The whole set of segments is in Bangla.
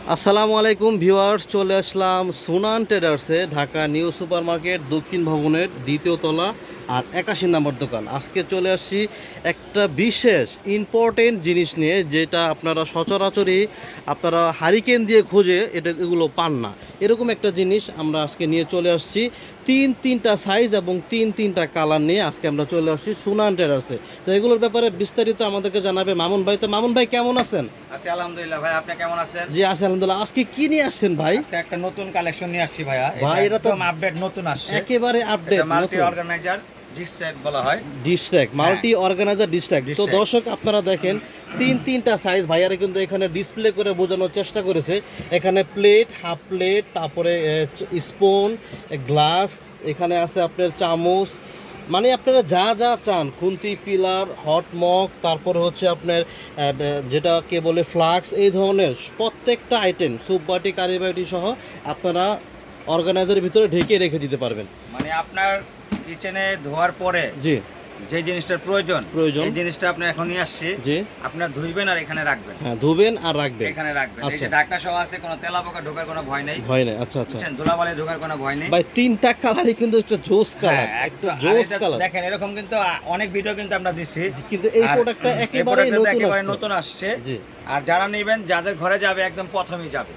আসসালামু আলাইকুম ভিউয়ার্স, চলে আসলাম সুনান ট্রেডার্সে, ঢাকা নিউ সুপার মার্কেট দক্ষিণ ভবনের দ্বিতীয় তলা আর 81 নম্বর দোকান। আজকে চলে আসছি একটা বিশেষ ইম্পর্টেন্ট জিনিস নিয়ে, যেটা আপনারা সচরাচরই আপনারা হারিকেন দিয়ে খুঁজে এগুলো পান না। এরকম একটা জিনিস আমরা আজকে নিয়ে চলে আসছি, তিনটা সাইজ এবং তিনটা কালার নিয়ে আজকে আমরা চলে আসছি সুনান ট্রেডার্সে। তো এগুলোর ব্যাপারে বিস্তারিত আমাদেরকে জানাবে মামুন ভাই। তো মামুন ভাই কেমন আছেন? আছি আলহামদুলিল্লাহ ভাই, আপনি কেমন আছেন? জি আছি আলহামদুলিল্লাহ। আজকে কি নিয়ে আসছেন ভাই? আজকে একটা নতুন কালেকশন নিয়ে আসছি ভাইয়া। ভাই এটা তো আপডেট নতুন আসছে, একেবারে আপডেট মাল্টি অর্গানাইজার ডিস্ট্যাক বলা হয়, ডিস্ট্র্যাক্ট মাল্টি অর্গানাইজার ডিস্ট্র্যাক্ট। তো দর্শক আপনারা দেখেন তিনটা সাইজ ভাইয়ারা কিন্তু এখানে ডিসপ্লে করে বোঝানোর চেষ্টা করেছে। এখানে প্লেট, হাফ প্লেট, তারপরে স্পুন, গ্লাস, এখানে আছে আপনার চামচ, মানে আপনারা যা যা চান, খুন্তি, পিলার, হট মগ, তারপরে হচ্ছে আপনার যেটাকে বলে ফ্লাক্স, এই ধরনের প্রত্যেকটা আইটেম, সুপ বাটি, কারি বাটি সহ আপনারা অর্গানাইজারের ভিতরে ঢেকে রেখে দিতে পারবেন। মানে আপনার কিচেনে ধোয়ার পরে জি, যে জিনিসটার প্রয়োজন এই জিনিসটা আপনি এখন নিয়ে আসছি। জি, আপনার ধুইবেন আর এখানে রাখবেন। হ্যাঁ, ধুবেন আর রাখবেন, এখানে রাখবেন। এই আচ্ছা। যে ঢাকনা সহ আছে, কোনো তেলা পোকা ঢোকার কোনো ভয় নেই। ভয় নেই, আচ্ছা আচ্ছা। ধুলাবালি ঢোকার কোনো ভয় নেই ভাই তিনটা কালারই কিন্তু একটা জোস কালার, হ্যাঁ, একটা জোস কালার। দেখেন এরকম কিন্তু অনেক ভিডিও কিন্তু আমরা দিচ্ছি, কিন্তু এই প্রোডাক্টটা একেবারে নতুন আসছে। জি, আর যারা নেবেন, যাদের ঘরে যাবে একদম প্রথমেই যাবে,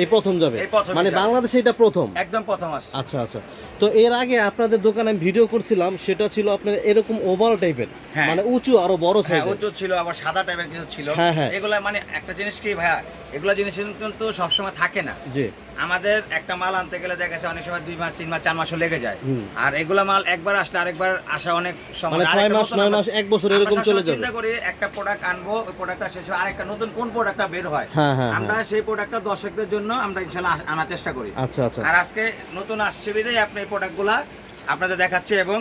এই প্রথম যাবে, মানে বাংলাদেশে এটা প্রথম, একদম প্রথম আসছে। আচ্ছা আচ্ছা। তো এর আগে আপনাদের দোকানে আমি ভিডিও করছিলাম, সেটা ছিল আপনার এরকম ওভাল টাইপের, মানে উঁচু, আরো বড় সাইজের, উঁচু ছিল, আবার সাদা টাইপের কিছু ছিল। হ্যাঁ হ্যাঁ, এগুলা মানে একটা জিনিস কি ভাইয়া, এগুলা জিনিস কিন্তু সবসময় থাকে না। জি, আমাদের একটা মাল আনতে গেলে দেখা যাচ্ছে অনেক সময় 2 মাস, 3 মাস, 4 মাসও লেগে যায়। আর এগুলা মাল একবার আসলে আরেকবার আসা অনেক সময়, মানে 6 মাস, 9 মাস, 1 বছর এরকম চলে যাবে। চিন্তা করি একটা প্রোডাক্ট আনবো, ওই প্রোডাক্টটা শেষ হয়, আরেকটা নতুন কোন প্রোডাক্টটা বের হয়, হ্যাঁ হ্যাঁ, আমরা সেই প্রোডাক্টটা দর্শকদের জন্য আমরা ইনশাআল্লাহ আনার চেষ্টা করি। আচ্ছা আচ্ছা। আর আজকে নতুন আসছে বিধায় আপনি এই প্রোডাক্টগুলা আপনাদের দেখাচ্ছে এবং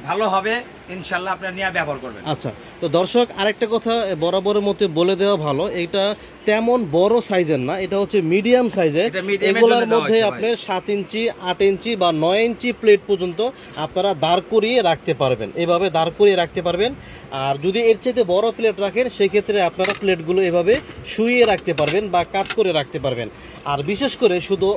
ভালো হবে ইনশাআল্লাহ, আপনারা নিয়ে ব্যবহার করবেন। আচ্ছা, তো দর্শক আরেকটা কথা বরাবরের মধ্যে বলে দেওয়া ভালো, এটা তেমন বড় সাইজের না, এটা হচ্ছে মিডিয়াম সাইজের। এগুলোর মধ্যে আপনি 7 ইঞ্চি, 8 ইঞ্চি বা 9 ইঞ্চি প্লেট পর্যন্ত আপনারা দাঁড় করিয়ে রাখতে পারবেন, এভাবে দাঁড় করিয়ে রাখতে পারবেন। আর যদি এর চাইতে বড় প্লেট রাখেন, সেক্ষেত্রে আপনারা প্লেটগুলো এভাবে শুইয়ে রাখতে পারবেন বা কাত করে রাখতে পারবেন। আর বিশেষ করে শুধু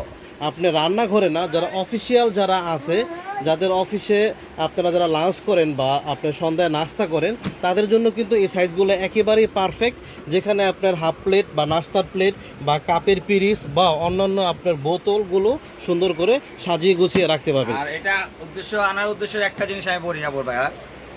আপনি রান্নাঘরে না, যারা অফিসিয়াল যারা আছে, যাদের অফিসে আপনারা যারা লাঞ্চ করেন বা আপনার সন্ধ্যায় নাস্তা করেন, তাদের জন্য কিন্তু এই সাইজগুলো একেবারেই পারফেক্ট, যেখানে আপনার হাফ প্লেট বা নাস্তার প্লেট বা কাপের পিরিচ বা অন্যান্য আপনার বোতলগুলো সুন্দর করে সাজিয়ে গুছিয়ে রাখতে পারবেন। আর এটা আনার উদ্দেশ্যের একটা জিনিস আমি বলি যাবো ভাইয়া,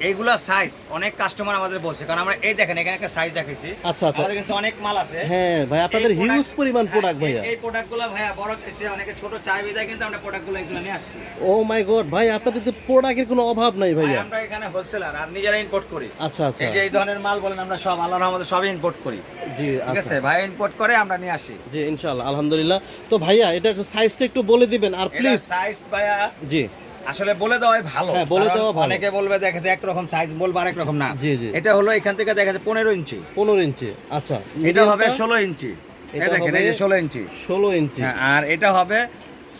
এইগুলা সাইজ অনেক কাস্টমার আমাদের বলছে, কারণ আমরা এই দেখেন এখানে একটা সাইজ দেখাইছি। আচ্ছা আচ্ছা, আমাদের কাছে অনেক মাল আছে। হ্যাঁ ভাই, আপনাদের হিউজ পরিমাণ প্রোডাক্ট ভাইয়া। এই প্রোডাক্টগুলো ভাইয়া বড় চাইছে, অনেকে ছোট চাইবে, তাই কিন্তু আমরা প্রোডাক্টগুলো এগুলো নিয়ে আসছি। ও মাই গড ভাই, আপনাদের তো প্রোডাক্টের কোনো অভাব নাই ভাইয়া। আমরা এখানে হোলসেলার আর নিজেরা ইম্পোর্ট করি। আচ্ছা আচ্ছা, এই যে এই ধরনের মাল বলেন আমরা সব আল্লাহর রহমতে সবই ইম্পোর্ট করি। জি, ঠিক আছে ভাই, ইম্পোর্ট করে আমরা নিয়ে আসি। জি ইনশাআল্লাহ, আলহামদুলিল্লাহ। তো ভাইয়া এটা সাইজটা একটু বলে দিবেন আর প্লিজ। সাইজ ভাইয়া জি, আসলে বলে দেওয়াই ভালো, হ্যাঁ বলে দেওয়া ভালো। অনেকে বলবে দেখেছে একরকম সাইজ, বলবে আরেক রকম না। জি জি, এটা হলো এখান থেকে দেখা যাচ্ছে 15 ইঞ্চি, 15 ইঞ্চি, আচ্ছা। এটা হবে 16 ইঞ্চি, এটা দেখেন এই যে 16 ইঞ্চি, 16 ইঞ্চি। আর এটা হবে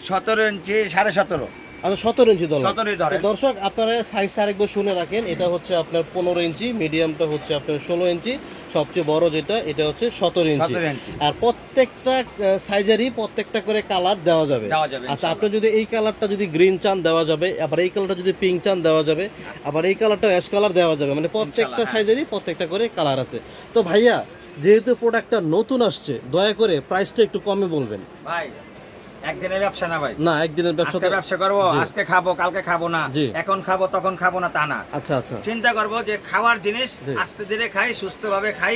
17 ইঞ্চি, 17.5। আচ্ছা 17 ইঞ্চি ধরুন। 17 ধরেন। দর্শক আপনারা সাইজটা আরেকবার শুনে রাখেন, এটা হচ্ছে আপনার 15 ইঞ্চি, মিডিয়ামটা হচ্ছে আপনার 16 ইঞ্চি, সবচেয়ে বড় যেটা এটা হচ্ছে 17 ইঞ্চি। আর প্রত্যেকটা সাইজেরই প্রত্যেকটা করে কালার দেওয়া যাবে। আচ্ছা, আপনি যদি এই কালারটা যদি গ্রিন চান দেওয়া যাবে, আবার এই কালারটা যদি পিঙ্ক চান দেওয়া যাবে, আবার এই কালারটা অ্যাশ কালার দেওয়া যাবে, মানে প্রত্যেকটা সাইজেরই প্রত্যেকটা করে কালার আছে। তো ভাইয়া যেহেতু প্রোডাক্টটা নতুন আসছে, দয়া করে প্রাইসটা একটু কমে বলবেন ভাই। একদিনের ব্যবসা না ভাই, না একদিনের ব্যবসা, ব্যবসা করবো, আজকে খাবো কালকে খাবো না, এখন খাবো তখন খাবো না তা না। আচ্ছা আচ্ছা, চিন্তা করবো যে খাওয়ার জিনিস আস্তে ধীরে খাই, সুস্থভাবে খাই,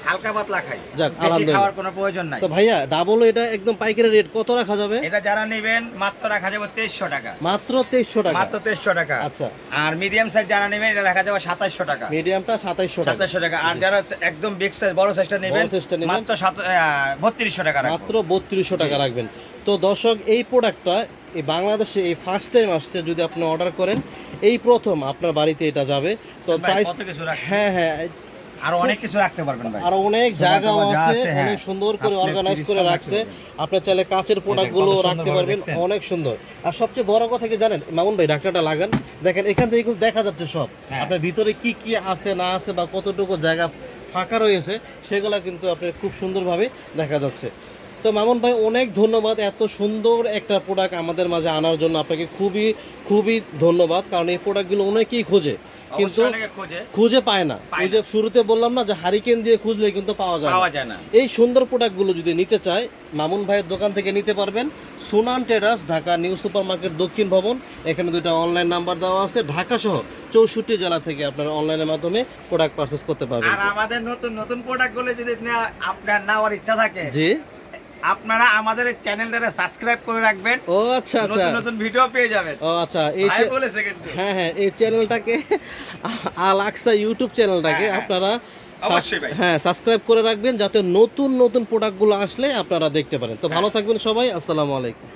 হালকা পাতলা খাই, বেশি খাওয়ার কোনো প্রয়োজন নাই। তো ভাইয়া ডাবল এটা একদম পাইকারি রেট কত রাখা যাবে? এটা যারা নেবেন মাত্র রাখা যাবে 2300 টাকা, মাত্র 2300 টাকা, মাত্র 2300 টাকা। আচ্ছা, আর মিডিয়াম সাইজ যারা নেবেন এটা রাখা যাবে 2700 টাকা, মিডিয়ামটা 2700 টাকা, 2700 টাকা। আর যারা একদম বিগ সাইজ বড় সাইজটা নেবেন মাত্র 3200 টাকা, মাত্র 3200 টাকা রাখবেন। তো দর্শক এই প্রোডাক্টটা এই বাংলাদেশে এই ফার্স্ট টাইম আসছে, যদি আপনি অর্ডার করেন এই প্রথম আপনার বাড়িতে এটা যাবে। তো প্রাইস, হ্যাঁ হ্যাঁ, আরো অনেক কিছু রাখতে পারবেন ভাই, আরো অনেক জায়গাও আছে, অনেক সুন্দর করে অর্গানাইজ করে রাখছে। আপনি চাইলে কাঁচের প্রোডাক্টগুলো রাখতে পারবেন, অনেক সুন্দর। আর সবচেয়ে বড় কথা কি জানেন মামুন ভাই, ঢাকনাটা লাগান, দেখেন এখান থেকে দেখা যাচ্ছে সব, আপনার ভিতরে কি কি আছে না আছে বা কতটুকু জায়গা ফাঁকা রয়েছে সেগুলো কিন্তু আপনি খুব সুন্দরভাবে দেখা যাচ্ছে। তো তো মামুন ভাই অনেক ধন্যবাদ এত সুন্দর একটা প্রোডাক্ট আমাদের মাঝে আনার জন্য, আপনাকে খুবই খুবই ধন্যবাদ, কারণ এই প্রোডাক্টগুলো অনেকেই খোঁজে কিন্তু অবশ্যই অনেকে খোঁজে, খুঁজে পায় না। পায় ওই যে শুরুতে বললাম না যে হারিকেন দিয়ে খুঁজলে কিন্তু পাওয়া যায় না। এই সুন্দর প্রোডাক্টগুলো যদি নিতে চায় মামুন ভাইয়ের দোকান থেকে নিতে পারবেন। সুনান টেরাস, ঢাকা নিউ সুপার মার্কেট দক্ষিণ ভবন। এখানে দুটো অনলাইন নাম্বার দেওয়া আছে, ঢাকা সহ 64 জেলা থেকে আপনারা অনলাইনের মাধ্যমে প্রোডাক্ট পারচেজ করতে পারবেন। আর আমাদের নতুন নতুন প্রোডাক্টগুলো যদি আপনার নেওয়ার ইচ্ছা থাকে, জি, আপনারা আমাদের এই চ্যানেলটাকে সাবস্ক্রাইব করে রাখবেন। ও আচ্ছা আচ্ছা, নতুন নতুন ভিডিও পেয়ে যাবেন। ও আচ্ছা, এই ভাই বলেছে কিন্তু। হ্যাঁ হ্যাঁ, এই চ্যানেলটাকে আল আকসা ইউটিউব চ্যানেলটাকে হ্যাঁ, আপনারা অবশ্যই ভাই। হ্যাঁ সাবস্ক্রাইব করে রাখবেন, যাতে নতুন নতুন প্রোডাক্টগুলো আসলে আপনারা দেখতে পারেন। তো ভালো থাকবেন সবাই, আসসালামু আলাইকুম।